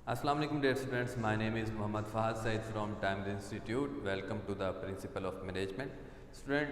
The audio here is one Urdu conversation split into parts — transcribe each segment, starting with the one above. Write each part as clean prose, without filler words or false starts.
Assalamu alaikum dear students, my name is Muhammad Fahad Said from Times Institute. Welcome to the Principle of Management. Student,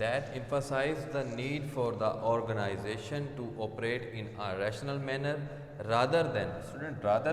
that emphasize the need for the organization to operate in a rational manner rather than, student rather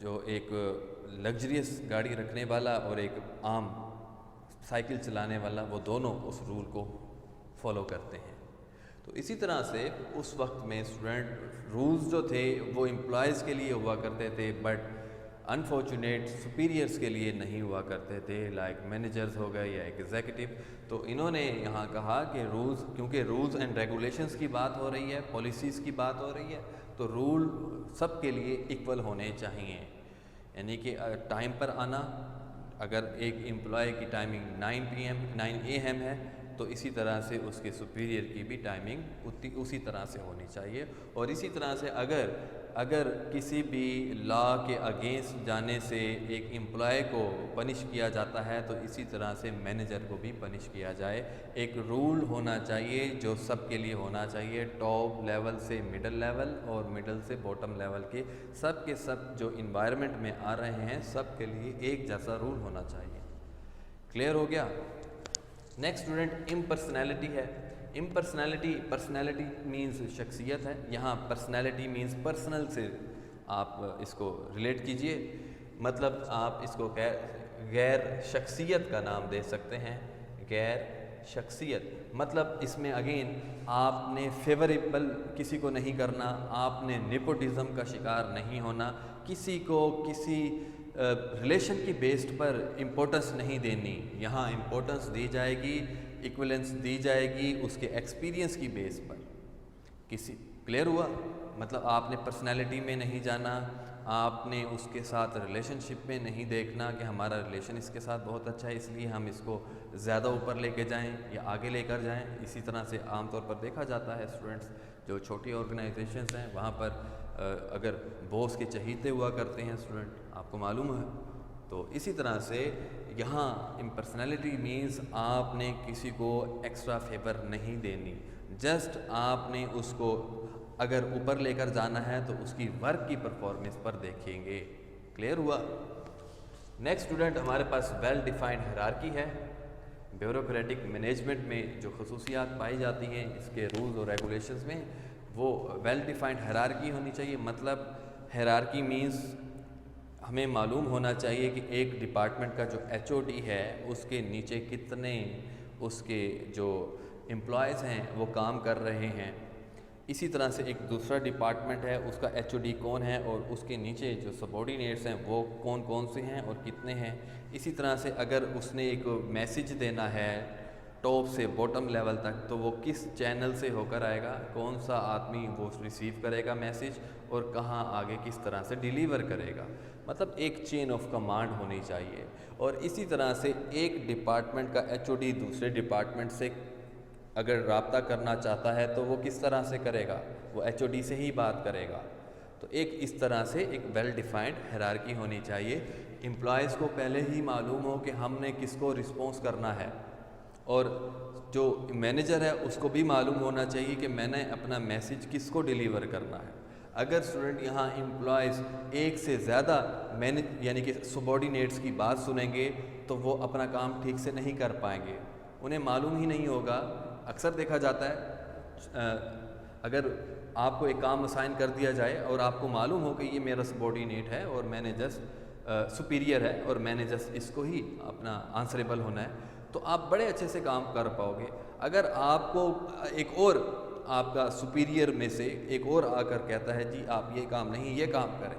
جو ایک لگژریس گاڑی رکھنے والا اور ایک عام سائیکل چلانے والا، وہ دونوں اس رول کو فالو کرتے ہیں۔ تو اسی طرح سے اس وقت میں اسٹوڈنٹ رولز جو تھے وہ امپلائیز کے لیے ہوا کرتے تھے، بٹ انفارچونیٹ سپیریئرس کے لیے نہیں ہوا کرتے تھے، لائک مینیجرز ہو گئے یا ایگزیکٹو۔ تو انہوں نے یہاں کہا کہ رولز، کیونکہ رولز اینڈ ریگولیشنز کی بات ہو رہی ہے، پالیسیز کی بات ہو رہی ہے، تو رول سب کے لیے ایکول ہونے چاہیے، یعنی کہ ٹائم پر آنا۔ اگر ایک امپلائی کی ٹائمنگ 9 AM ہے تو اسی طرح سے اس کے سپیریئر کی بھی ٹائمنگ اسی طرح سے ہونی چاہیے۔ اور اسی طرح سے اگر کسی بھی لا کے اگینسٹ جانے سے ایک امپلائی کو پنش کیا جاتا ہے تو اسی طرح سے مینیجر کو بھی پنش کیا جائے۔ ایک رول ہونا چاہیے جو سب کے لیے ہونا چاہیے، ٹاپ لیول سے مڈل لیول اور مڈل سے باٹم لیول کے سب جو انوائرمنٹ میں آ رہے ہیں سب کے لیے ایک جیسا رول ہونا چاہیے۔ کلیئر ہو گیا؟ نیکسٹ اسٹوڈنٹ امپرسنالٹی ہے۔ پرسنالٹی مینز شخصیت ہے، یہاں پرسنالٹی مینز پرسنل سے آپ اس کو ریلیٹ کیجئے، مطلب آپ اس کو غیر شخصیت کا نام دے سکتے ہیں۔ غیر شخصیت مطلب اس میں اگین آپ نے فیوریبل کسی کو نہیں کرنا، آپ نے نیپوٹزم کا شکار نہیں ہونا، کسی کو کسی ریلیشن کی بیسڈ پر امپورٹنس نہیں دینی، یہاں امپورٹنس دی جائے گی، ایکولنس دی جائے گی اس کے ایکسپیرینس کی بیس پر۔ کلیئر ہوا؟ مطلب آپ نے پرسنالٹی میں نہیں جانا، آپ نے اس کے ساتھ ریلیشن شپ میں نہیں دیکھنا کہ ہمارا ریلیشن اس کے ساتھ بہت اچھا ہے اس لیے ہم اس کو زیادہ اوپر لے کے جائیں یا آگے لے کر جائیں۔ اسی طرح سے عام طور پر دیکھا جاتا ہے اسٹوڈنٹس جو چھوٹی آرگنائزیشنز ہیں وہاں پر اگر باس کے چہیتے ہوا کرتے ہیں اسٹوڈنٹ، آپ کو معلوم ہے، تو اسی طرح سے یہاں امپرسنالٹی مینز آپ نے کسی کو ایکسٹرا فیور نہیں دینی، جسٹ آپ نے اس کو اگر اوپر لے کر جانا ہے تو اس کی ورک کی پرفارمنس پر دیکھیں گے۔ کلیئر ہوا؟ نیکسٹ اسٹوڈنٹ ہمارے پاس ویل ڈیفائنڈ ہیرارکی ہے۔ بیوروکریٹک مینجمنٹ میں جو خصوصیات پائی جاتی ہیں اس کے رولز اور ریگولیشنز میں، وہ ویل ڈیفائنڈ ہیرارکی ہونی چاہیے۔ مطلب ہیرارکی مینز ہمیں معلوم ہونا چاہیے کہ ایک ڈپارٹمنٹ کا جو HOD ہے اس کے نیچے کتنے اس کے جو امپلائیز ہیں وہ کام کر رہے ہیں۔ اسی طرح سے ایک دوسرا ڈپارٹمنٹ ہے اس کا HOD کون ہے اور اس کے نیچے جو سبارڈینیٹس ہیں وہ کون سے ہیں اور کتنے ہیں۔ اسی طرح سے اگر اس نے ایک میسیج دینا ہے ٹاپ سے باٹم لیول تک تو وہ کس چینل سے ہو کر آئے گا، کون سا آدمی وہ ریسیو کرے گا میسیج اور کہاں آگے کس طرح سے ڈیلیور کرے گا، مطلب ایک چین آف کمانڈ ہونی چاہیے۔ اور اسی طرح سے ایک ڈپارٹمنٹ کا HOD دوسرے ڈپارٹمنٹ سے اگر رابطہ کرنا چاہتا ہے تو وہ کس طرح سے کرے گا، وہ HOD سے ہی بات کرے گا۔ تو ایک اس طرح سے ایک ویل ڈیفائنڈ ہیرارکی ہونی چاہیے۔ امپلائیز کو پہلے ہی معلوم ہو کہ ہم نے کس کو رسپانس کرنا ہے، اور جو مینیجر ہے اس کو بھی معلوم ہونا چاہیے کہ میں نے اپنا میسیج کس کو ڈیلیور کرنا ہے۔ اگر اسٹوڈنٹ یہاں امپلائیز ایک سے زیادہ یعنی کہ سبارڈینیٹس کی بات سنیں گے تو وہ اپنا کام ٹھیک سے نہیں کر پائیں گے، انہیں معلوم ہی نہیں ہوگا۔ اکثر دیکھا جاتا ہے اگر آپ کو ایک کام اسائن کر دیا جائے اور آپ کو معلوم ہو کہ یہ میرا سبارڈینیٹ ہے اور میں نے جسٹ سپیریئر ہے اور میں نے جسٹ اس کو ہی اپنا آنسریبل ہونا ہے، تو آپ بڑے اچھے سے کام کر پاؤ گے۔ اگر آپ کو ایک اور آپ کا سپیریئر میں سے ایک اور آ کر کہتا ہے جی آپ یہ کام نہیں یہ کام کریں،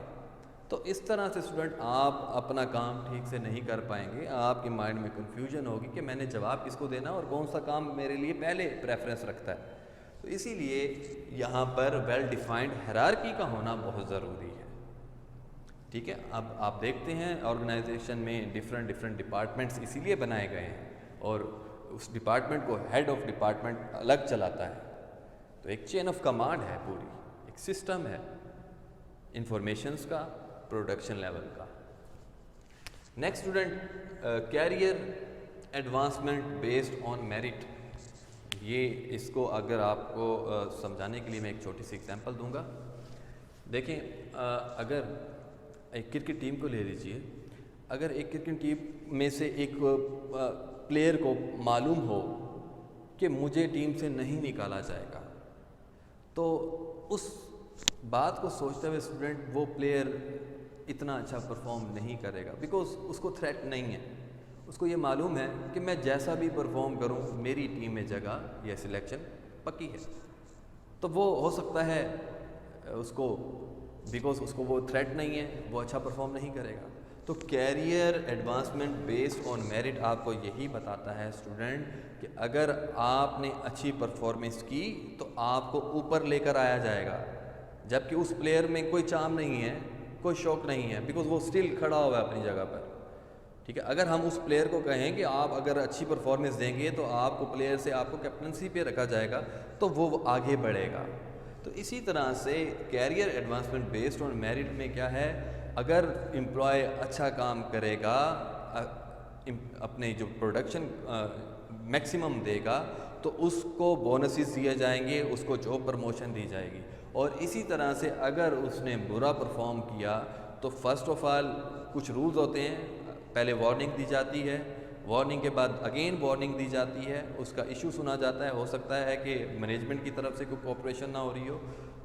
تو اس طرح سے اسٹوڈنٹ آپ اپنا کام ٹھیک سے نہیں کر پائیں گے، آپ کے مائنڈ میں کنفیوژن ہوگی کہ میں نے جواب کس کو دینا اور کون سا کام میرے لیے پہلے پریفرنس رکھتا ہے۔ تو اسی لیے یہاں پر ویل ڈیفائنڈ ہیرارکی کا ہونا بہت ضروری ہے۔ ٹھیک ہے، اب آپ دیکھتے ہیں آرگنائزیشن میں ڈفرینٹ ڈپارٹمنٹس اسی لیے بنائے گئے ہیں اور اس ڈپارٹمنٹ کو ہیڈ آف ڈپارٹمنٹ الگ چلاتا ہے، تو ایک چین آف کمانڈ ہے، پوری ایک سسٹم ہے انفارمیشنز کا، پروڈکشن لیول کا۔ Next student career advancement based on merit. یہ اس کو اگر آپ کو سمجھانے کے لیے میں ایک چھوٹی سی ایگزامپل دوں گا۔ دیکھیں اگر ایک کرکٹ ٹیم کو لے لیجئے، اگر ایک کرکٹ ٹیم میں سے ایک پلیئر کو معلوم ہو کہ مجھے ٹیم سے نہیں نکالا جائے گا، تو اس بات کو سوچتے ہوئے اسٹوڈنٹ وہ پلیئر اتنا اچھا پرفارم نہیں کرے گا، بیکاز اس کو تھریٹ نہیں ہے، اس کو یہ معلوم ہے کہ میں جیسا بھی پرفارم کروں میری ٹیم میں جگہ یا سلیکشن پکی ہے. تو وہ ہو سکتا ہے اس کو، بیکاز اس کو وہ تھریٹ نہیں ہے، وہ اچھا پرفارم نہیں کرے گا. تو career advancement based on merit آپ کو یہی بتاتا ہے اسٹوڈنٹ کہ اگر آپ نے اچھی پرفارمنس کی تو آپ کو اوپر لے کر آیا جائے گا، جبکہ اس پلیئر میں کوئی چام نہیں ہے، کوئی شوق نہیں ہے، بیکاز وہ اسٹل کھڑا ہوا ہے اپنی جگہ پر. ٹھیک ہے، اگر ہم اس پلیئر کو کہیں کہ آپ اگر اچھی پرفارمنس دیں گے تو آپ کو پلیئر سے آپ کو کیپٹنسی پہ رکھا جائے گا تو وہ آگے بڑھے گا. تو اسی طرح سے career advancement based on merit میں کیا ہے، اگر امپلائی اچھا کام کرے گا، اپنے جو پروڈکشن میکسیمم دے گا تو اس کو بونسز دیے جائیں گے، اس کو جاب پروموشن دی جائے گی. اور اسی طرح سے اگر اس نے برا پرفارم کیا تو فرسٹ آف آل کچھ رولز ہوتے ہیں، پہلے وارننگ دی جاتی ہے، وارننگ کے بعد اگین وارننگ دی جاتی ہے، اس کا ایشو سنا جاتا ہے، ہو سکتا ہے کہ مینجمنٹ کی طرف سے کوئی کوپریشن نہ ہو رہی ہو.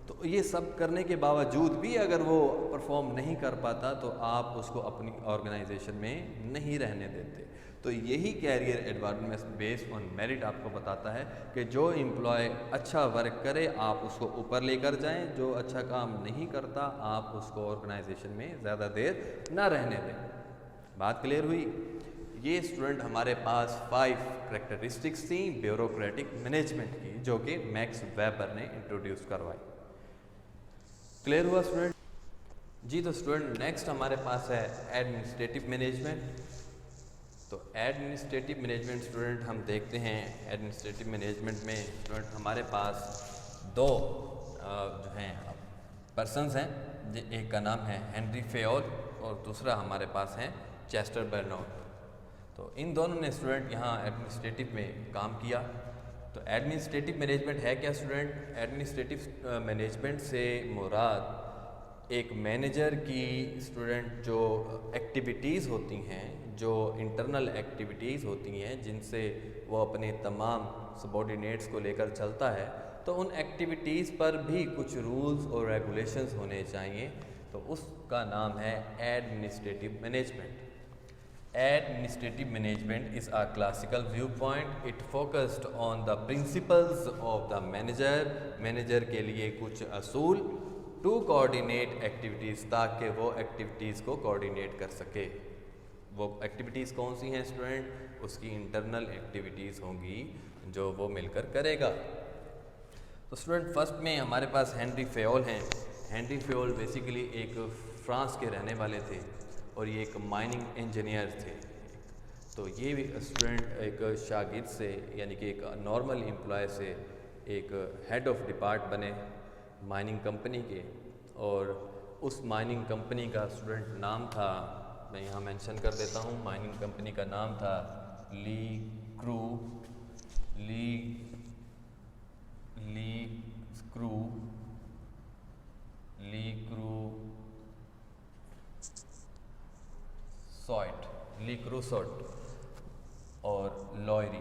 تو یہ سب کرنے کے باوجود بھی اگر وہ پرفارم نہیں کر پاتا تو آپ اس کو اپنی آرگنائزیشن میں نہیں رہنے دیتے. تو یہی career advancement based on merit آپ کو بتاتا ہے کہ جو امپلائی اچھا ورک کرے آپ اس کو اوپر لے کر جائیں، جو اچھا کام نہیں کرتا آپ اس کو آرگنائزیشن میں زیادہ دیر نہ رہنے دیں. بات کلیئر ہوئی؟ یہ اسٹوڈنٹ ہمارے پاس 5 کریکٹرسٹکس تھیں بیوروکریٹک مینجمنٹ کی، جو کہ میکس ویبر نے انٹروڈیوس کروائی. کلیئر ہوا اسٹوڈنٹ؟ جی تو اسٹوڈنٹ نیکسٹ ہمارے پاس ہے ایڈمنسٹریٹو مینجمنٹ. تو ایڈمنسٹریٹو مینجمنٹ اسٹوڈنٹ ہم دیکھتے ہیں، ایڈمنسٹریٹو مینجمنٹ میں اسٹوڈنٹ ہمارے پاس 2 جو ہیں پرسنز ہیں، ایک کا نام ہے ہنری فیول اور دوسرا ہمارے پاس ہیں چیسٹر برنارڈ. تو ان دونوں نے اسٹوڈنٹ یہاں ایڈمنسٹریٹو میں کام کیا. تو ایڈمنسٹریٹو مینجمنٹ ہے کیا اسٹوڈنٹ؟ ایڈمنسٹریٹو مینجمنٹ سے مراد ایک مینیجر کی اسٹوڈنٹ جو ایکٹیویٹیز ہوتی ہیں، جو انٹرنل ایکٹیویٹیز ہوتی ہیں جن سے وہ اپنے تمام سبارڈینیٹس کو لے کر چلتا ہے، تو ان ایکٹیویٹیز پر بھی کچھ رولز اور ریگولیشنز ہونے چاہیے. تو اس کا نام ہے administrative management. Administrative management is a classical viewpoint. It focused on the principles of the manager. Manager کے لیے کچھ اصول to coordinate activities تاکہ وہ ایکٹیویٹیز کو کوآرڈینیٹ کر سکے. وہ ایکٹیویٹیز کون سی ہیں اسٹوڈنٹ؟ اس کی انٹرنل ایکٹیویٹیز ہوں گی جو وہ مل کر کرے گا. تو اسٹوڈنٹ فرسٹ میں ہمارے پاس ہنری فیول ہیں. ہنری فیول بیسیکلی ایک فرانس کے رہنے والے تھے اور یہ ایک مائننگ انجینئر تھے. تو یہ بھی اسٹوڈنٹ ایک شاگرد سے، یعنی کہ ایک نارمل امپلائی سے ایک ہیڈ آف ڈپارٹ بنے مائننگ کمپنی کے. اور اس مائننگ کمپنی کا اسٹوڈنٹ نام تھا، میں یہاں مینشن کر دیتا ہوں، مائننگ کمپنی کا نام تھا لی کروسوٹ اور لوئری.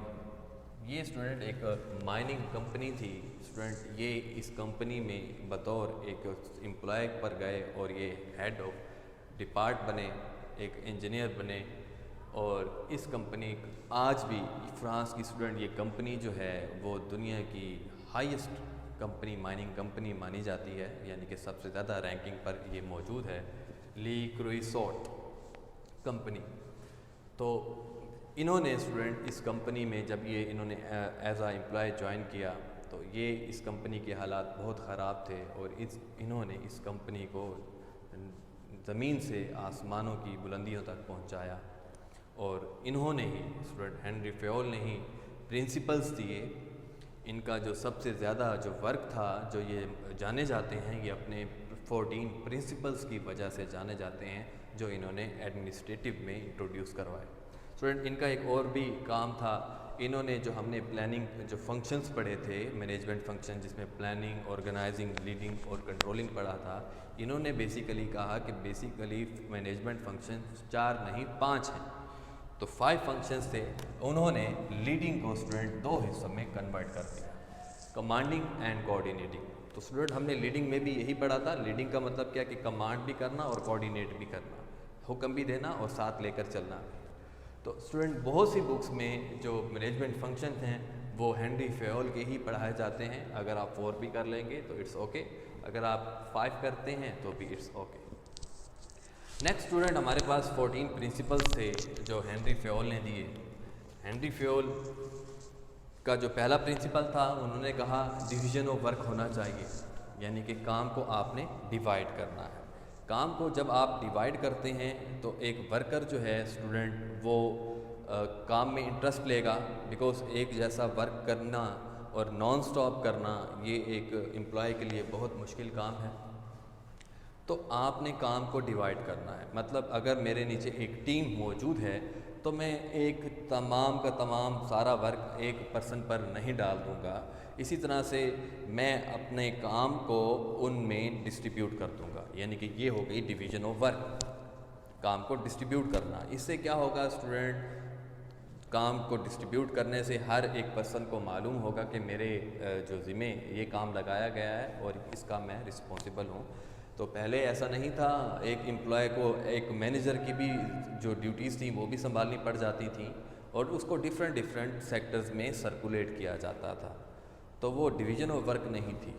یہ اسٹوڈنٹ ایک مائننگ کمپنی تھی اسٹوڈنٹ. یہ اس کمپنی میں بطور ایک امپلائی پر گئے اور یہ ہیڈ آف ڈپارٹ بنے، ایک انجینئر بنے. اور اس کمپنی آج بھی فرانس کی اسٹوڈنٹ یہ کمپنی جو ہے وہ دنیا کی ہائیسٹ کمپنی، مائننگ کمپنی مانی جاتی ہے، یعنی کہ سب سے زیادہ رینکنگ پر یہ موجود ہے، لی کروسوٹ کمپنی. تو انہوں نے اسٹوڈنٹ اس کمپنی میں جب یہ انہوں نے ایز اے امپلائی جوائن کیا تو یہ اس کمپنی کے حالات بہت خراب تھے اور انہوں نے اس کمپنی کو زمین سے آسمانوں کی بلندیوں تک پہنچایا. اور انہوں نے ہی اسٹوڈنٹ ہنری فیول نے ہی پرنسپلز دیے. ان کا جو سب سے زیادہ جو ورک تھا، جو یہ جانے جاتے ہیں، یہ اپنے 14 پرنسپلز کی وجہ سے جانے جاتے ہیں جو انہوں نے ایڈمنسٹریٹو میں انٹروڈیوس کروائے. اسٹوڈنٹ ان کا ایک اور بھی کام تھا، انہوں نے جو ہم نے پلاننگ جو فنکشنز پڑھے تھے، مینجمنٹ فنکشن جس میں پلاننگ، آرگنائزنگ، لیڈنگ اور کنٹرولنگ پڑھا تھا، انہوں نے بیسیکلی کہا کہ بیسیکلی مینجمنٹ فنکشن 4 نہیں 5 ہیں. تو 5 فنکشنز تھے. انہوں نے لیڈنگ کو اسٹوڈنٹ 2 حصوں میں کنورٹ کر دیا، کمانڈنگ اینڈ کوآرڈینیٹنگ. تو اسٹوڈنٹ ہم نے لیڈنگ میں بھی یہی پڑھا تھا. لیڈنگ کا مطلب کیا کہ کمانڈ بھی کرنا اور کوآرڈینیٹ بھی کرنا, حکم بھی دینا اور ساتھ لے کر چلنا. تو اسٹوڈنٹ بہت سی بکس میں جو مینجمنٹ فنکشن ہیں وہ ہینری فیول کے ہی پڑھائے جاتے ہیں. اگر آپ 4 بھی کر لیں گے تو اٹس اوکے, اگر آپ 5 کرتے ہیں تو بھی اٹس اوکے. نیکسٹ اسٹوڈنٹ ہمارے پاس 14 پرنسپلس تھے جو ہینری فیول نے دیے. ہینری فیول کا جو پہلا پرنسپل تھا انہوں نے کہا ڈویژن آف ورک ہونا چاہیے, یعنی کہ کام کو آپ نے ڈیوائڈ کرنا ہے. کام کو جب آپ ڈیوائڈ کرتے ہیں تو ایک ورکر جو ہے اسٹوڈنٹ وہ کام میں انٹرسٹ لے گا, بیکاز ایک جیسا ورک کرنا اور نان سٹاپ کرنا یہ ایک امپلائی کے لیے بہت مشکل کام ہے. تو آپ نے کام کو ڈیوائڈ کرنا ہے. مطلب اگر میرے نیچے ایک ٹیم موجود ہے تو میں ایک تمام کا تمام سارا ورک ایک پرسن پر نہیں ڈال دوں گا. اسی طرح سے میں اپنے کام کو ان میں ڈسٹریبیوٹ کر دوں گا, یعنی کہ یہ ہو گئی ڈویژن آف ورک, کام کو ڈسٹریبیوٹ کرنا. اس سے کیا ہوگا اسٹوڈنٹ, کام کو ڈسٹریبیوٹ کرنے سے ہر ایک پرسن کو معلوم ہوگا کہ میرے جو ذمے یہ کام لگایا گیا ہے اور اس کا میں رسپانسبل ہوں. تو پہلے ایسا نہیں تھا, ایک امپلائی کو ایک مینیجر کی بھی جو ڈیوٹیز تھیں وہ بھی سنبھالنی پڑ جاتی تھیں اور اس کو ڈیفرنٹ سیکٹرز میں سرکولیٹ کیا جاتا تھا. تو وہ ڈویژن آف ورک نہیں تھی.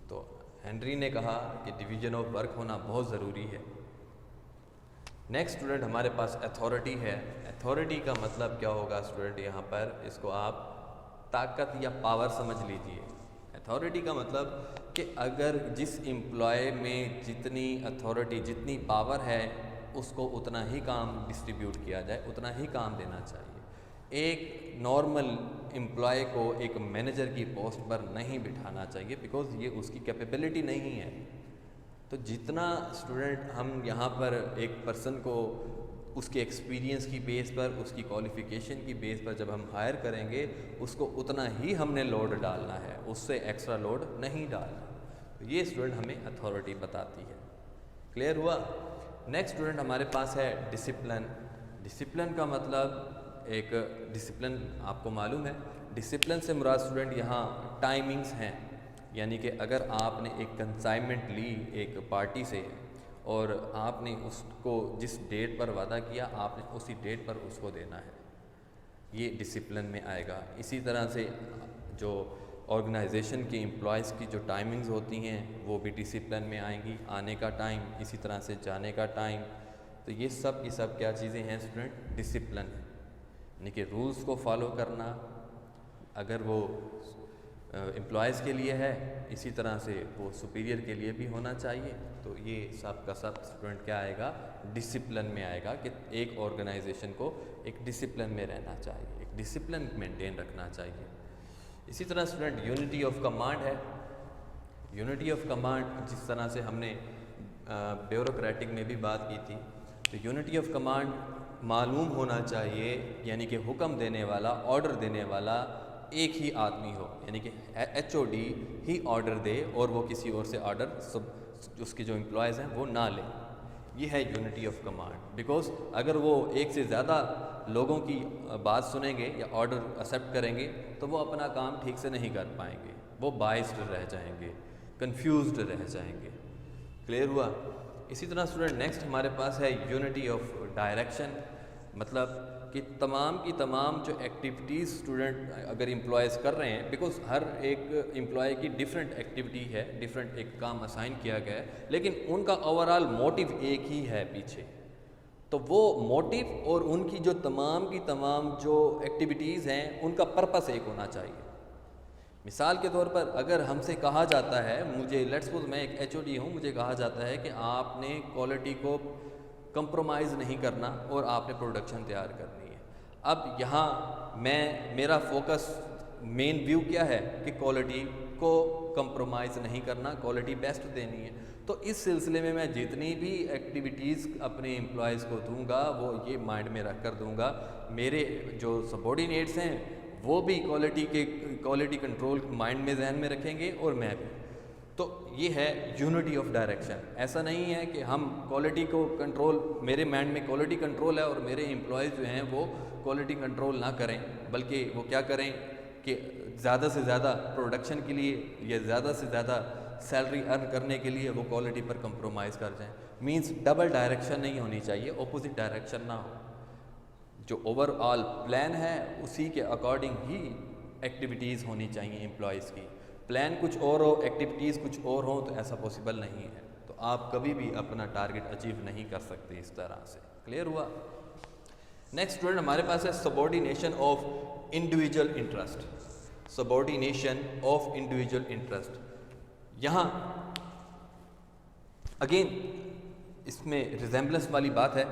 تو ہینری نے کہا کہ ڈویژن آف ورک ہونا بہت ضروری ہے. نیکسٹ اسٹوڈنٹ ہمارے پاس اتھارٹی ہے. اتھارٹی کا مطلب کیا ہوگا اسٹوڈنٹ, یہاں پر اس کو آپ طاقت یا پاور سمجھ لیجئے. اتھارٹی کا مطلب کہ اگر جس امپلائی میں جتنی اتھارٹی جتنی پاور ہے اس کو اتنا ہی کام ڈسٹریبیوٹ کیا جائے, اتنا ہی کام دینا چاہیے. ایک نارمل امپلائی کو ایک مینیجر کی پوسٹ پر نہیں بٹھانا چاہیے, بیکاز یہ اس کی کیپیبلٹی نہیں ہے. تو جتنا اسٹوڈنٹ ہم یہاں پر ایک پرسن کو اس کے ایکسپیرینس کی بیس پر, اس کی کوالیفیکیشن کی بیس پر جب ہم ہائر کریں گے اس کو اتنا ہی ہم نے لوڈ ڈالنا ہے, اس سے ایکسٹرا لوڈ نہیں ڈالنا. یہ اسٹوڈنٹ ہمیں اتھارٹی بتاتی ہے. کلیئر ہوا؟ نیکسٹ اسٹوڈنٹ ہمارے پاس ہے ڈسپلن. ڈسپلن کا مطلب ایک ڈسپلن آپ کو معلوم ہے, ڈسپلن سے مراد اسٹوڈنٹ یہاں ٹائمنگز ہیں, یعنی کہ اگر آپ نے ایک کنسائنمنٹ لی ایک پارٹی سے اور آپ نے اس کو جس ڈیٹ پر وعدہ کیا آپ نے اسی ڈیٹ پر اس کو دینا ہے, یہ ڈسپلن میں آئے گا. اسی طرح سے جو آرگنائزیشن کی امپلائیز کی جو ٹائمنگز ہوتی ہیں وہ بھی ڈسپلن میں آئیں گی, آنے کا ٹائم, اسی طرح سے جانے کا ٹائم. تو یہ سب کی سب کیا چیزیں ہیں اسٹوڈنٹ, ڈسپلن ہے, یعنی کہ رولز کو فالو کرنا. اگر وہ امپلائیز کے لیے ہے اسی طرح سے وہ سپیریئر کے لیے بھی ہونا چاہیے. تو یہ سب کا سب اسٹوڈنٹ کیا آئے گا, ڈسپلن میں آئے گا, کہ ایک آرگنائزیشن کو ایک ڈسپلن میں رہنا چاہیے, ایک ڈسپلن مینٹین رکھنا چاہیے. اسی طرح اسٹوڈنٹ یونٹی آف کمانڈ ہے. یونٹی آف کمانڈ جس طرح سے ہم نے بیوروکریٹک میں بھی بات کی تھی, تو یونٹی آف کمانڈ معلوم ہونا چاہیے, یعنی کہ حکم دینے والا, آرڈر دینے والا ایک ہی آدمی ہو, یعنی کہ ایچ او ڈی ہی آرڈر دے اور وہ کسی اور سے آرڈر اس کے جو امپلائیز ہیں وہ نہ لیں. یہ ہے یونٹی آف کمانڈ. بیکاز اگر وہ ایک سے زیادہ لوگوں کی بات سنیں گے یا آرڈر ایکسیپٹ کریں گے تو وہ اپنا کام ٹھیک سے نہیں کر پائیں گے, وہ بائسڈ رہ جائیں گے, کنفیوزڈ رہ جائیں گے. کلیئر ہوا؟ اسی طرح اسٹوڈنٹ نیکسٹ ہمارے پاس ہے یونٹی آف ڈائریکشن. مطلب کہ تمام کی تمام جو ایکٹیویٹیز اسٹوڈنٹ اگر امپلائیز کر رہے ہیں, بیکاز ہر ایک امپلائی کی ڈفرینٹ ایکٹیویٹی ہے, ڈفرینٹ ایک کام اسائن کیا گیا ہے, لیکن ان کا اوور آل موٹیو ایک ہی ہے پیچھے. تو وہ موٹیو اور ان کی جو تمام کی تمام جو ایکٹیویٹیز ہیں ان کا پرپس ایک ہونا چاہیے. مثال کے طور پر اگر ہم سے کہا جاتا ہے, مجھے لیٹس سپوز میں ایک ایچ او ڈی ہوں, مجھے کہا جاتا ہے کہ آپ نے کوالٹی کو کمپرومائز نہیں کرنا اور آپ نے پروڈکشن تیار کرنی ہے. اب یہاں میرا فوکس مین ویو کیا ہے کہ کوالٹی کو کمپرومائز نہیں کرنا, کوالٹی بیسٹ دینی ہے. تو اس سلسلے میں جتنی بھی ایکٹیویٹیز اپنے امپلائیز کو دوں گا وہ یہ مائنڈ میں رکھ کر دوں گا, میرے جو سبارڈینیٹس ہیں وہ بھی کوالٹی کنٹرول مائنڈ میں ذہن میں رکھیں گے اور میں بھی. تو یہ ہے یونٹی آف ڈائریکشن. ایسا نہیں ہے کہ ہم کوالٹی کو کنٹرول, میرے مائنڈ میں کوالٹی کنٹرول ہے اور میرے امپلائیز جو ہیں وہ کوالٹی کنٹرول نہ کریں, بلکہ وہ کیا کریں کہ زیادہ سے زیادہ پروڈکشن کے لیے یا زیادہ سے زیادہ سیلری ارن کرنے کے لیے وہ کوالٹی پر کمپرومائز کر جائیں. مینس ڈبل ڈائریکشن نہیں ہونی چاہیے, اپوزٹ ڈائریکشن نہ ہو. جو اوور آل پلان ہے اسی کے اکارڈنگ ہی ایکٹیویٹیز ہونی چاہیے امپلائیز کی. پلان کچھ اور ہو, ایکٹیویٹیز کچھ اور ہوں تو ایسا پاسبل نہیں ہے. تو آپ کبھی بھی اپنا ٹارگٹ اچیو نہیں کر سکتے اس طرح سے. کلیئر ہوا؟ نیکسٹ اسٹوڈنٹ ہمارے پاس ہے subordination of individual interest. Subordination of individual interest. یہاں اگین اس میں ریزیمبلنس والی بات ہے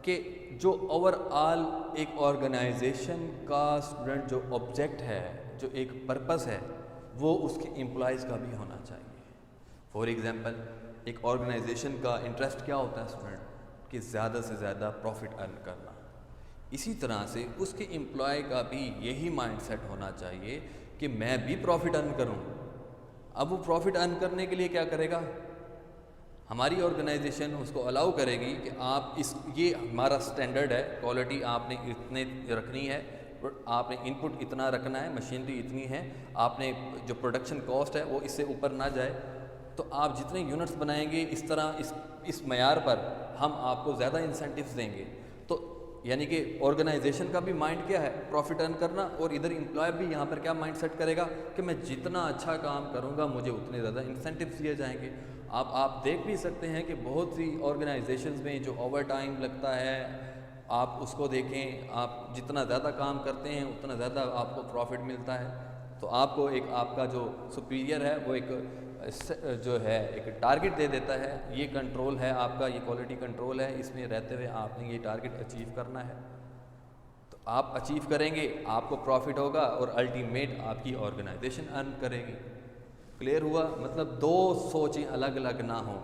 کہ جو اوور آل ایک آرگنائزیشن کا اسٹوڈنٹ جو آبجیکٹ ہے, جو ایک پرپس ہے, وہ اس کے امپلائیز کا بھی ہونا چاہیے. فار ایگزامپل ایک آرگنائزیشن کا انٹرسٹ کیا ہوتا ہے اسٹوڈنٹ, کہ زیادہ سے زیادہ پروفٹ ارن کرنا. اسی طرح سے اس کے امپلائی کا بھی یہی مائنڈ سیٹ ہونا چاہیے کہ میں بھی پروفٹ ارن کروں. اب وہ پروفٹ ارن کرنے کے لیے کیا کرے گا؟ ہماری آرگنائزیشن اس کو الاؤ کرے گی کہ آپ یہ ہمارا سٹینڈرڈ ہے, کوالٹی آپ نے اتنے رکھنی ہے, آپ نے ان پٹ اتنا رکھنا ہے, مشینری اتنی ہے, آپ نے جو پروڈکشن کاسٹ ہے وہ اس سے اوپر نہ جائے. تو آپ جتنے یونٹس بنائیں گے اس طرح اس معیار پر ہم آپ کو زیادہ انسینٹیوز دیں گے. تو یعنی کہ آرگنائزیشن کا بھی مائنڈ کیا ہے؟ پروفٹ ارن کرنا. اور ادھر امپلائی بھی یہاں پر کیا مائنڈ سیٹ کرے گا کہ میں جتنا اچھا کام کروں گا مجھے اتنے زیادہ انسینٹیوز دیے جائیں گے. آپ دیکھ بھی سکتے ہیں کہ بہت سی آرگنائزیشنز میں جو اوور ٹائم لگتا ہے آپ اس کو دیکھیں, آپ جتنا زیادہ کام کرتے ہیں اتنا زیادہ آپ کو پروفٹ ملتا ہے. تو آپ کو ایک آپ کا جو سپیریئر ہے وہ ایک جو ہے ایک ٹارگٹ دے دیتا ہے, یہ کنٹرول ہے آپ کا, یہ کوالٹی کنٹرول ہے, اس میں رہتے ہوئے آپ نے یہ ٹارگٹ اچیو کرنا ہے. تو آپ اچیو کریں گے, آپ کو پروفٹ ہوگا اور الٹیمیٹ آپ کی آرگنائزیشن ارن کرے گی. کلیئر ہوا؟ مطلب دو سوچیں الگ الگ نہ ہوں,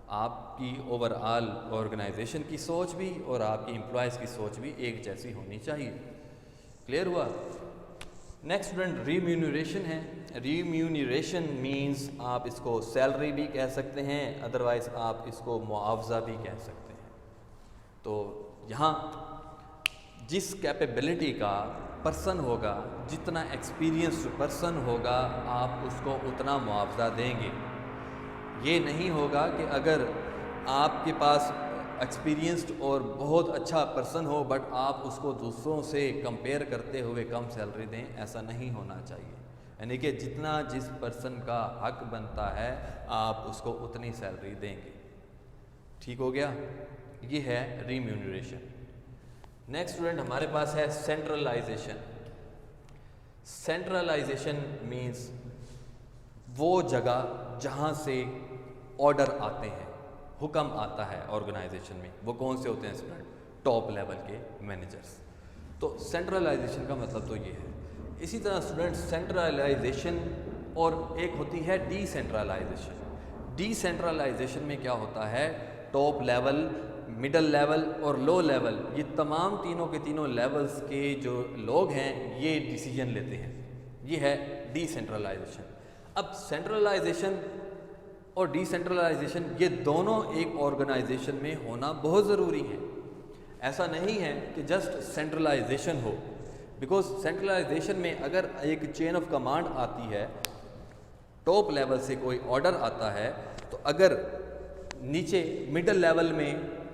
آپ کی اوور آل آرگنائزیشن کی سوچ بھی اور آپ کی امپلائیز کی سوچ بھی ایک جیسی ہونی چاہیے. کلیئر ہوا؟ نیکسٹ اسٹوڈنٹ ریمیونریشن ہے. ریمیونریشن مینز آپ اس کو سیلری بھی کہہ سکتے ہیں, ادروائز آپ اس کو معاوضہ بھی کہہ سکتے ہیں. تو یہاں جس کیپیبلٹی کا پرسن ہوگا, جتنا ایکسپیرینسڈ پرسن ہوگا, آپ اس کو اتنا معاوضہ دیں گے. یہ نہیں ہوگا کہ اگر آپ کے پاس ایکسپیرینسڈ اور بہت اچھا پرسن ہو بٹ آپ اس کو دوسروں سے کمپیئر کرتے ہوئے کم سیلری دیں. ایسا نہیں ہونا چاہیے. یعنی کہ جتنا جس پرسن کا حق بنتا ہے آپ اس کو اتنی سیلری دیں گے. ٹھیک ہو گیا؟ یہ ہے ریمیونریشن. نیکسٹ اسٹوڈنٹ ہمارے پاس ہے سینٹرلائزیشن. سینٹرلائزیشن مینس وہ جگہ جہاں سے آرڈر آتے ہیں, حکم آتا ہے آرگنائزیشن میں. وہ کون سے ہوتے ہیں اسٹوڈنٹ؟ ٹاپ لیول کے مینیجرز. تو سینٹرلائزیشن کا مطلب تو یہ ہے. اسی طرح اسٹوڈنٹ سینٹرلائزیشن اور ایک ہوتی ہے ڈی سینٹرلائزیشن. ڈی سینٹرلائزیشن میں کیا ہوتا ہے؟ ٹاپ لیول, مڈل لیول اور لو لیول, یہ تمام تینوں کے تینوں لیولز کے جو لوگ ہیں یہ ڈیسیجن لیتے ہیں. یہ ہے ڈی سینٹرلائزیشن. اب سینٹرلائزیشن اور ڈی سینٹرلائزیشن یہ دونوں ایک آرگنائزیشن میں ہونا بہت ضروری ہے. ایسا نہیں ہے کہ جسٹ سینٹرلائزیشن ہو, بیکاز سینٹرلائزیشن میں اگر ایک چین آف کمانڈ آتی ہے, ٹاپ لیول سے کوئی آرڈر آتا ہے, تو اگر نیچے مڈل لیول میں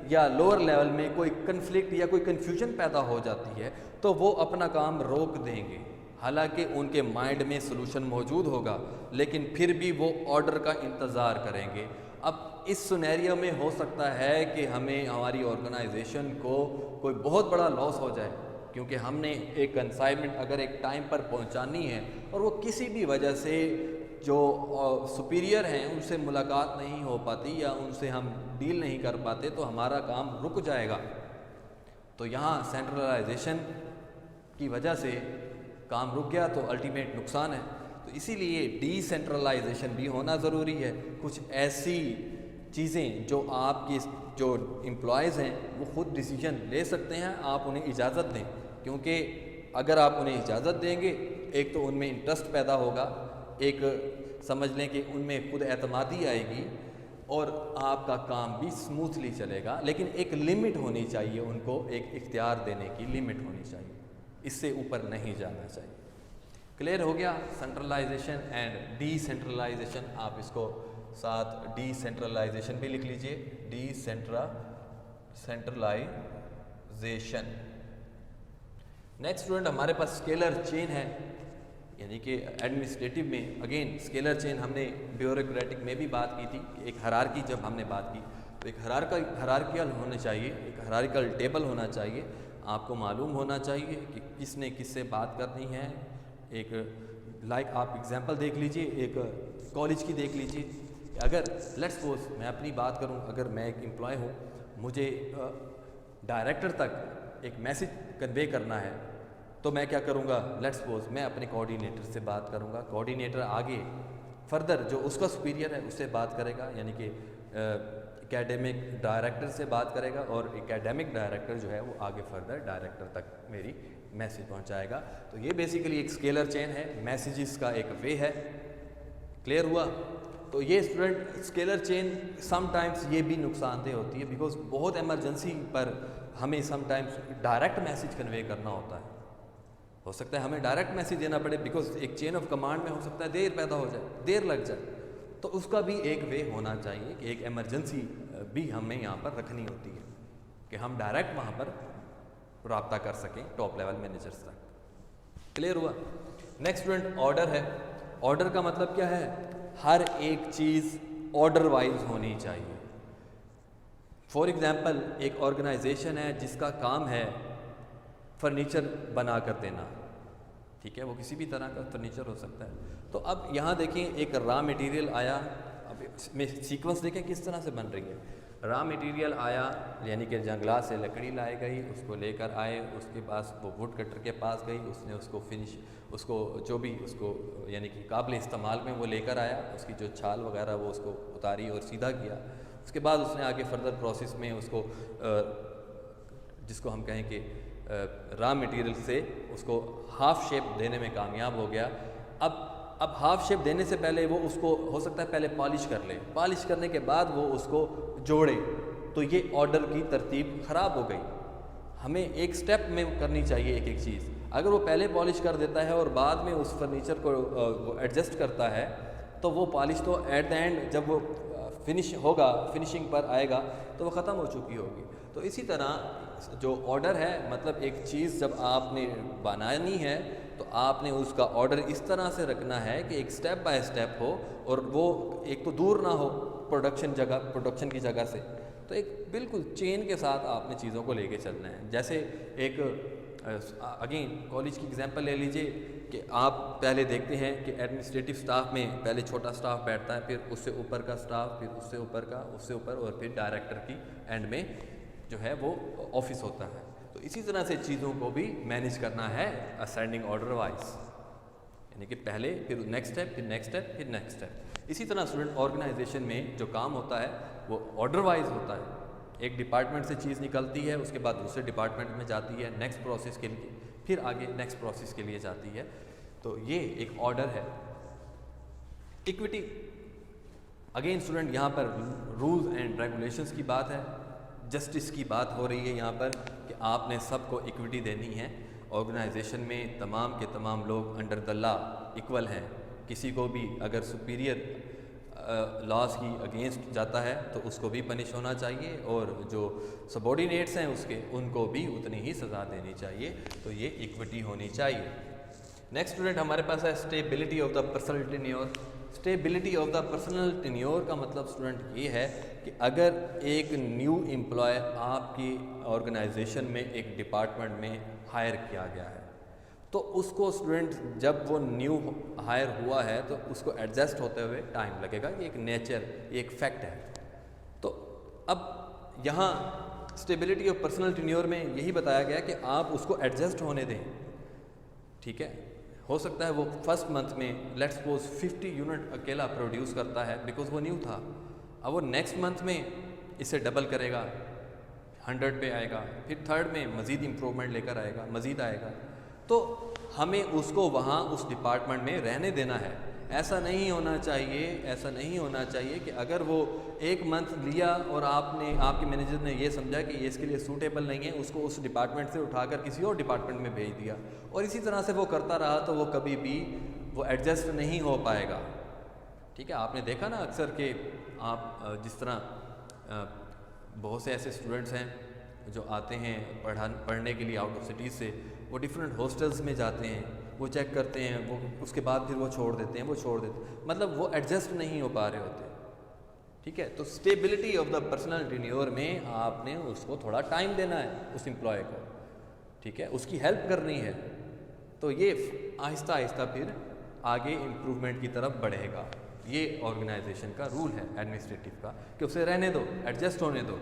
یا لوور لیول میں کوئی کنفلکٹ یا کوئی کنفیوژن پیدا ہو جاتی ہے تو وہ اپنا کام روک دیں گے. حالانکہ ان کے مائنڈ میں سلوشن موجود ہوگا لیکن پھر بھی وہ آرڈر کا انتظار کریں گے. اب اس سینیریو میں ہو سکتا ہے کہ ہماری آرگنائزیشن کو کوئی بہت بڑا لاس ہو جائے, کیونکہ ہم نے ایک کنسائنمنٹ اگر ایک ٹائم پر پہنچانی ہے اور وہ کسی بھی وجہ سے جو سپیریئر ہیں ان سے ملاقات نہیں ہو پاتی یا ان سے ہم ڈیل نہیں کر پاتے تو ہمارا کام رک جائے گا. تو یہاں سینٹرلائزیشن کی وجہ سے کام رک گیا تو الٹیمیٹ نقصان ہے. تو اسی لیے ڈی سینٹرلائزیشن بھی ہونا ضروری ہے. کچھ ایسی چیزیں جو آپ کی جو امپلائیز ہیں وہ خود ڈیسیجن لے سکتے ہیں, آپ انہیں اجازت دیں, کیونکہ اگر آپ انہیں اجازت دیں گے ایک تو ان میں انٹرسٹ پیدا ہوگا, ایک سمجھ لیں کہ ان میں خود اعتمادی آئے گی اور آپ کا کام بھی سموتھلی چلے گا. لیکن ایک لمٹ ہونی چاہیے, ان کو ایک اختیار دینے کی لمٹ ہونی چاہیے, اس سے اوپر نہیں جانا چاہیے. کلیئر ہو گیا. سینٹرلائزیشن اینڈ ڈی سینٹرلائزیشن, آپ اس کو ساتھ ڈی سینٹرلائزیشن بھی لکھ لیجئے. D centralisation. نیکسٹ اسٹوڈنٹ ہمارے پاس اسکیلر چین ہے, یعنی کہ ایڈمنسٹریٹو میں اگین اسکیلر چین ہم نے بیوروکریٹک میں بھی بات کی تھی. ایک ہرارکی جب ہم نے بات کی تو ایک ہرارکیل ہونا چاہیے, ایک ہرارکیل ٹیبل ہونا چاہیے. آپ کو معلوم ہونا چاہیے کہ کس نے کس سے بات کرنی ہے. ایک لائک آپ اگزامپل دیکھ لیجئے, ایک کالج کی دیکھ لیجئے. اگر لیٹس سپوز میں اپنی بات کروں, اگر میں ایک امپلائی ہوں, مجھے ڈائریکٹر تک ایک میسج کنوے کرنا ہے, تو میں کیا کروں گا, لیٹس سپوز میں اپنے کوآرڈینیٹر سے بات کروں گا. کوآرڈینیٹر آگے فردر جو اس کا سپیریئر ہے اس سے بات کرے گا, یعنی کہ اکیڈمک ڈائریکٹر سے بات کرے گا, اور اکیڈمک ڈائریکٹر جو ہے وہ آگے فردر ڈائریکٹر تک میری میسج پہنچائے گا. تو یہ بیسیکلی ایک اسکیلر چین ہے, میسیجز کا ایک وے ہے. کلیئر ہوا؟ تو یہ student scholar chain sometimes یہ بھی نقصان دہ ہوتی ہے, بیکاز بہت ایمرجنسی پر ہمیں سم ٹائمس ڈائریکٹ میسیج کنوے کرنا ہوتا ہے. ہو سکتا ہے ہمیں ڈائریکٹ میسیج دینا پڑے, بیکاز ایک چین آف کمانڈ میں ہو سکتا ہے دیر پیدا ہو جائے, دیر لگ جائے. تو اس کا بھی ایک وے ہونا چاہیے کہ ایک ایمرجنسی بھی ہمیں یہاں پر رکھنی ہوتی ہے کہ ہم ڈائریکٹ وہاں پر رابطہ کر سکیں ٹاپ لیول مینیجرز تک. کلیئر ہوا؟ نیکسٹ اسٹوڈنٹ آرڈر ہے. آرڈر کا مطلب کیا ہے؟ ہر ایک چیز آرڈر وائز ہونی چاہیے. فار ایگزامپل ایک آرگنائزیشن ہے جس کا کام ہے فرنیچر بنا کر دینا, ٹھیک ہے, وہ کسی بھی طرح کا فرنیچر ہو سکتا ہے. تو اب یہاں دیکھیں ایک را مٹیریل آیا, اب اس میں سیکوینس دیکھیں کس طرح سے بن رہی ہے. را مٹیریل آیا, یعنی کہ جنگلات سے لکڑی لائے گئی, اس کو لے کر آئے, اس کے پاس وہ ووڈ کٹر کے پاس گئی, اس نے اس کو فنش, اس کو جو بھی اس کو یعنی کہ قابل استعمال میں وہ لے کر آیا, اس کی جو چھال وغیرہ وہ اس کو اتاری اور سیدھا کیا. اس کے بعد اس نے آگے فردر پروسیس میں اس کو جس کو ہم کہیں کہ را مٹیریل سے اس کو ہاف شیپ دینے میں کامیاب ہو گیا. اب ہاف شیپ دینے سے پہلے وہ اس کو ہو سکتا ہے پہلے پالش کر لے, پالش کرنے کے بعد وہ اس کو جوڑے, تو یہ آرڈر کی ترتیب خراب ہو گئی. ہمیں ایک سٹیپ میں کرنی چاہیے ایک ایک چیز. اگر وہ پہلے پالش کر دیتا ہے اور بعد میں اس فرنیچر کو ایڈجسٹ کرتا ہے, تو وہ پالش تو ایٹ دا اینڈ جب وہ فنش ہوگا, فنشنگ پر آئے گا تو وہ ختم ہو چکی ہوگی. تو اسی طرح جو آرڈر ہے, مطلب ایک چیز جب آپ نے بنانی ہے تو آپ نے اس کا آرڈر اس طرح سے رکھنا ہے کہ ایک سٹیپ بائی سٹیپ ہو, اور وہ ایک تو دور نہ ہو پروڈکشن کی جگہ سے. تو ایک بالکل چین کے ساتھ آپ نے چیزوں کو لے کے چلنا ہے. جیسے ایک اگین کالج کی اگزامپل لے لیجئے کہ آپ پہلے دیکھتے ہیں کہ ایڈمنسٹریٹو سٹاف میں پہلے چھوٹا سٹاف بیٹھتا ہے, پھر اس سے اوپر کا سٹاف, پھر اس سے اوپر کا, اس سے اوپر, اور پھر ڈائریکٹر کی اینڈ میں جو ہے وہ آفس ہوتا ہے. تو اسی طرح سے چیزوں کو بھی مینیج کرنا ہے اسینڈنگ آرڈر وائز, یعنی کہ پہلے پھر نیکسٹ اسٹیپ, پھر نیکسٹ اسٹیپ, پھر نیکسٹ اسٹیپ. اسی طرح اسٹوڈنٹ آرگنائزیشن میں جو کام ہوتا ہے وہ آرڈر وائز ہوتا ہے. ایک ڈپارٹمنٹ سے چیز نکلتی ہے, اس کے بعد دوسرے ڈپارٹمنٹ میں جاتی ہے نیکسٹ پروسیس کے لیے, پھر آگے نیکسٹ پروسیس کے لیے جاتی ہے. تو یہ ایک آرڈر ہے. ایکوٹی اگین اسٹوڈنٹ یہاں پر رولز اینڈ ریگولیشنز کی بات ہے, جسٹس کی بات ہو رہی ہے یہاں پر کہ آپ نے سب کو ایکوٹی دینی ہے. آرگنائزیشن میں تمام کے تمام لوگ انڈر دا لا ایکول ہیں. کسی کو بھی اگر سپیریئر لاز کی اگینسٹ جاتا ہے تو اس کو بھی پنش ہونا چاہیے, اور جو سبارڈینیٹس ہیں اس کے, ان کو بھی اتنی ہی سزا دینی چاہیے. تو یہ ایکوٹی ہونی چاہیے. نیکسٹ اسٹوڈنٹ ہمارے پاس ہے stability of the personal tenure. Stability of the personal tenure کا مطلب اسٹوڈنٹ یہ ہے کہ اگر ایک نیو امپلائی آپ کی آرگنائزیشن میں ایک ڈپارٹمنٹ میں ہائر کیا گیا ہے, تو اس کو اسٹوڈنٹ جب وہ نیو ہائر ہوا ہے تو اس کو ایڈجسٹ ہوتے ہوئے ٹائم لگے گا. یہ ایک نیچر, یہ ایک فیکٹ ہے. تو اب یہاں اسٹیبلٹی آف پرسنل ٹینیور میں یہی بتایا گیا کہ آپ اس کو ایڈجسٹ ہونے دیں, ٹھیک ہے. ہو سکتا ہے وہ فرسٹ منتھ میں لیٹس سپوز 50 یونٹ اکیلا پروڈیوس کرتا ہے بیکاز وہ نیو تھا. اب وہ نیکسٹ منتھ میں اسے ڈبل کرے گا, 100 پہ آئے گا, پھر تھرڈ میں مزید امپروومنٹ لے کر آئے گا, مزید آئے گا. تو ہمیں اس کو وہاں اس ڈپارٹمنٹ میں رہنے دینا ہے. ایسا نہیں ہونا چاہیے کہ اگر وہ ایک منتھ لیا اور آپ کے مینیجر نے یہ سمجھا کہ یہ اس کے لیے سوٹیبل نہیں ہے، اس کو اس ڈپارٹمنٹ سے اٹھا کر کسی اور ڈپارٹمنٹ میں بھیج دیا اور اسی طرح سے وہ کرتا رہا تو وہ کبھی بھی وہ ایڈجسٹ نہیں ہو پائے گا. ٹھیک ہے، آپ نے دیکھا نا اکثر کہ آپ جس طرح بہت سے ایسے اسٹوڈنٹس ہیں جو آتے ہیں پڑھنے کے لیے آؤٹ آف سٹیز سے، وہ ڈفرینٹ ہاسٹلس میں جاتے ہیں، وہ چیک کرتے ہیں، وہ اس کے بعد پھر وہ چھوڑ دیتے ہیں، مطلب وہ ایڈجسٹ نہیں ہو پا رہے ہوتے. ٹھیک ہے، تو stability of the personal tenure میں آپ نے اس کو تھوڑا ٹائم دینا ہے اس امپلائی کو. ٹھیک ہے، اس کی ہیلپ کرنی ہے، تو یہ آہستہ آہستہ پھر آگے امپروومنٹ کی طرف بڑھے گا. یہ آرگنائزیشن کا رول ہے ایڈمنسٹریٹو کا کہ اسے رہنے دو، ایڈجسٹ ہونے دو.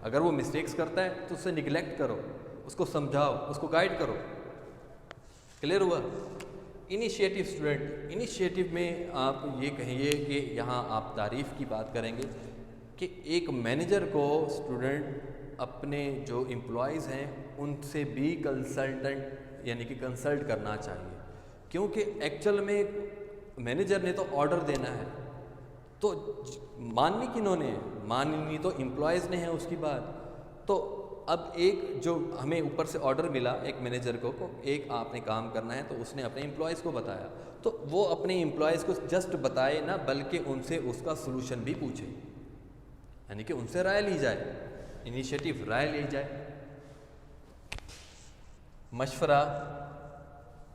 اگر وہ مسٹیکس کرتا ہے تو اسے نگلیکٹ کرو، اس کو سمجھاؤ، اس کو گائیڈ کرو. کلیئر ہوا؟ انیشیٹو اسٹوڈنٹ، انیشیٹو میں آپ یہ کہیے کہ یہاں آپ تعریف کی بات کریں گے کہ ایک مینیجر کو اسٹوڈنٹ اپنے جو امپلائیز ہیں ان سے بھی کنسلٹنٹ یعنی کہ کنسلٹ کرنا چاہیے، کیونکہ ایکچوئل میں مینیجر نے تو آرڈر دینا ہے، تو ماننی کنہوں نے؟ ماننی تو امپلائیز نے ہے اس کی بات. تو اب ایک جو ہمیں اوپر سے آرڈر ملا ایک مینیجر کو ایک آپ نے کام کرنا ہے، تو اس نے اپنے امپلائیز کو بتایا، تو وہ اپنے امپلائیز کو جسٹ بتائے نہ بلکہ ان سے اس کا سلوشن بھی پوچھے، یعنی کہ ان سے رائے لی جائے، انیشیٹو رائے لی جائے.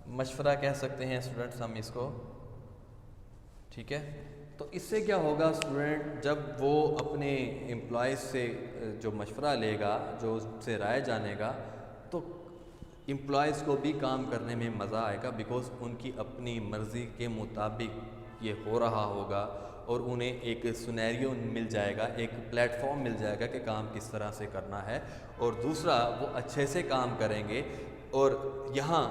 مشورہ کہہ سکتے ہیں اسٹوڈنٹس ہم اس کو. ٹھیک ہے، تو اس سے کیا ہوگا اسٹوڈنٹ جب وہ اپنے امپلائیز سے جو مشورہ لے گا، جو اس سے رائے جانے گا، تو امپلائیز کو بھی کام کرنے میں مزہ آئے گا، بیکاز ان کی اپنی مرضی کے مطابق یہ ہو رہا ہوگا اور انہیں ایک سینیریو مل جائے گا، ایک پلیٹ فارم مل جائے گا کہ کام کس طرح سے کرنا ہے. اور دوسرا وہ اچھے سے کام کریں گے اور یہاں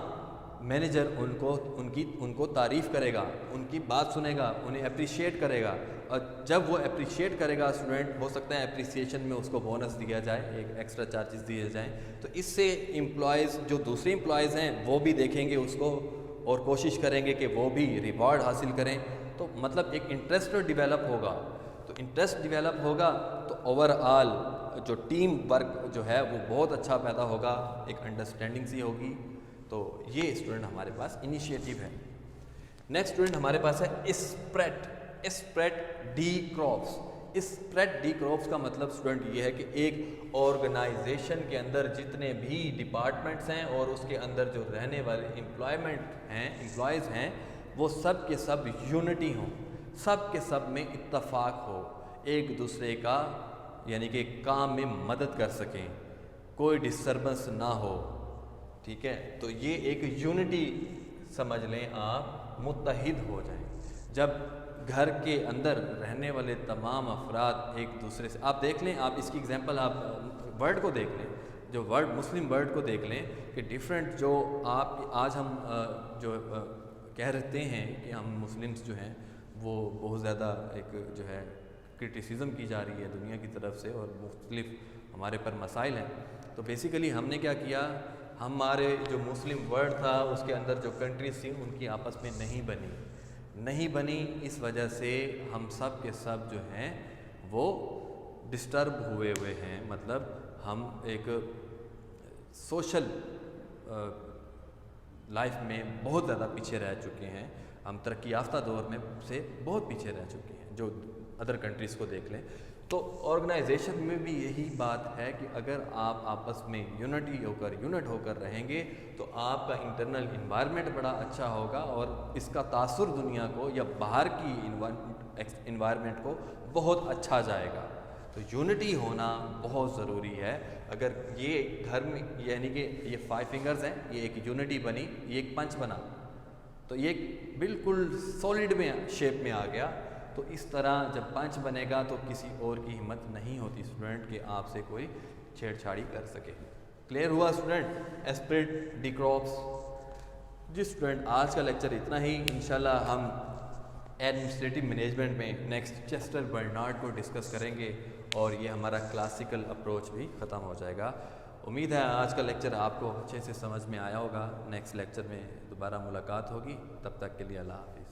مینیجر ان کو تعریف کرے گا، ان کی بات سنے گا، انہیں اپریشیٹ کرے گا. اور جب وہ اپریشیٹ کرے گا اسٹوڈنٹ، ہو سکتا ہے اپریسیشن میں اس کو بونس دیا جائے، ایک ایکسٹرا چارجز دیے جائیں، تو اس سے امپلائیز جو دوسرے امپلائیز ہیں وہ بھی دیکھیں گے اس کو اور کوشش کریں گے کہ وہ بھی ریوارڈ حاصل کریں. تو مطلب ایک انٹرسٹ ڈیولپ ہوگا. تو انٹرسٹ ڈیولپ ہوگا تو اوور آل جو ٹیم ورک جو ہے وہ بہت اچھا پیدا ہوگا، ایک انڈرسٹینڈنگ سی ہوگی. تو یہ اسٹوڈنٹ ہمارے پاس انیشیٹو ہے. نیکسٹ اسٹوڈنٹ ہمارے پاس ہے spread D crops. Spread D crops کا مطلب اسٹوڈنٹ یہ ہے کہ ایک آرگنائزیشن کے اندر جتنے بھی ڈپارٹمنٹس ہیں اور اس کے اندر جو رہنے والے امپلائیز ہیں وہ سب کے سب یونٹی ہوں، سب کے سب میں اتفاق ہو، ایک دوسرے کا یعنی کہ کام میں مدد کر سکیں، کوئی ڈسٹربنس نہ ہو. ٹھیک ہے، تو یہ ایک یونٹی سمجھ لیں آپ، متحد ہو جائیں. جب گھر کے اندر رہنے والے تمام افراد ایک دوسرے سے، آپ دیکھ لیں، آپ اس کی اگزامپل آپ ورڈ کو دیکھ لیں، جو ورڈ مسلم ورڈ کو دیکھ لیں کہ ڈیفرنٹ جو آپ آج ہم جو کہہ رہتے ہیں کہ ہم مسلمس جو ہیں وہ بہت زیادہ ایک جو ہے کرٹیسزم کی جا رہی ہے دنیا کی طرف سے اور مختلف ہمارے پر مسائل ہیں. تو بیسیکلی ہم نے کیا کیا، ہمارے جو مسلم ورلڈ تھا اس کے اندر جو کنٹریز تھیں ان کی آپس میں نہیں بنی. اس وجہ سے ہم سب کے سب جو ہیں وہ ڈسٹرب ہوئے ہیں، مطلب ہم ایک سوشل لائف میں بہت زیادہ پیچھے رہ چکے ہیں. ہم ترقی یافتہ دور میں سے بہت پیچھے رہ چکے ہیں جو ادر کنٹریز کو دیکھ لیں. تو آرگنائزیشن میں بھی یہی بات ہے کہ اگر آپ آپس میں یونٹ ہو کر رہیں گے تو آپ کا انٹرنل انوائرمنٹ بڑا اچھا ہوگا اور اس کا تاثر دنیا کو یا باہر کی انوائرمنٹ کو بہت اچھا جائے گا. تو یونٹی ہونا بہت ضروری ہے. اگر یہ گھر میں یعنی کہ یہ 5 فنگرز ہیں، یہ ایک یونٹی بنی، یہ ایک پنچ بنا، تو یہ بالکل سالڈ میں شیپ میں آ گیا. تو اس طرح جب پنچ بنے گا تو کسی اور کی ہمت نہیں ہوتی اسٹوڈنٹ کہ آپ سے کوئی چھیڑ چھاڑی کر سکے. کلیئر ہوا اسٹوڈنٹ؟ Esprit de corps. جی اسٹوڈنٹ، آج کا لیکچر اتنا ہی. انشاءاللہ ہم ایڈمنسٹریٹو مینجمنٹ میں نیکسٹ چیسٹر برنارڈ کو ڈسکس کریں گے اور یہ ہمارا کلاسیکل اپروچ بھی ختم ہو جائے گا. امید ہے آج کا لیکچر آپ کو اچھے سے سمجھ میں آیا ہوگا. نیکسٹ لیکچر میں دوبارہ ملاقات ہوگی، تب تک کے لیے اللہ حافظ.